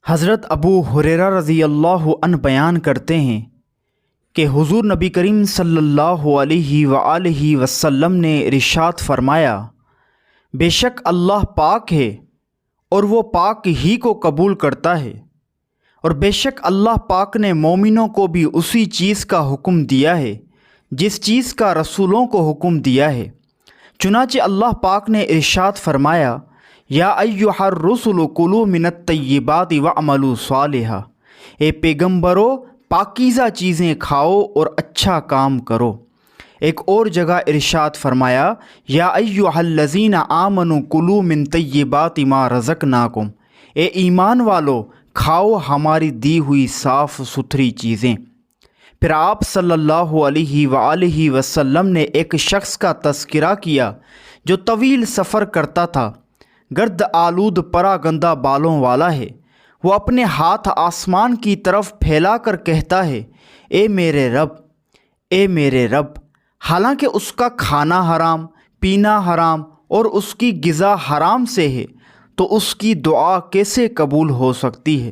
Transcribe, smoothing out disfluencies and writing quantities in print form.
حضرت ابو ہریرہ رضی اللہ عنہ بیان کرتے ہیں کہ حضور نبی کریم صلی اللہ علیہ وآلہ وسلم نے ارشاد فرمایا، بے شک اللہ پاک ہے اور وہ پاک ہی کو قبول کرتا ہے، اور بے شک اللہ پاک نے مومنوں کو بھی اسی چیز کا حکم دیا ہے جس چیز کا رسولوں کو حکم دیا ہے۔ چنانچہ اللہ پاک نے ارشاد فرمایا، یا ایھا الرسل کلوا من الطیبات واعملوا صالحا، اے پیغمبرو پاکیزہ چیزیں کھاؤ اور اچھا کام کرو۔ ایک اور جگہ ارشاد فرمایا، یا ایھا الذین آمنوا کلوا من طیبات ما رزقناکم، اے ایمان والو کھاؤ ہماری دی ہوئی صاف ستھری چیزیں۔ پھر آپ صلی اللہ علیہ وآلہ وسلم نے ایک شخص کا تذکرہ کیا جو طویل سفر کرتا تھا، گرد آلود پرا گندہ بالوں والا ہے۔ وہ اپنے ہاتھ آسمان کی طرف پھیلا کر کہتا ہے، اے میرے رب، اے میرے رب، حالانکہ اس کا کھانا حرام، پینا حرام اور اس کی غذا حرام سے ہے، تو اس کی دعا کیسے قبول ہو سکتی ہے؟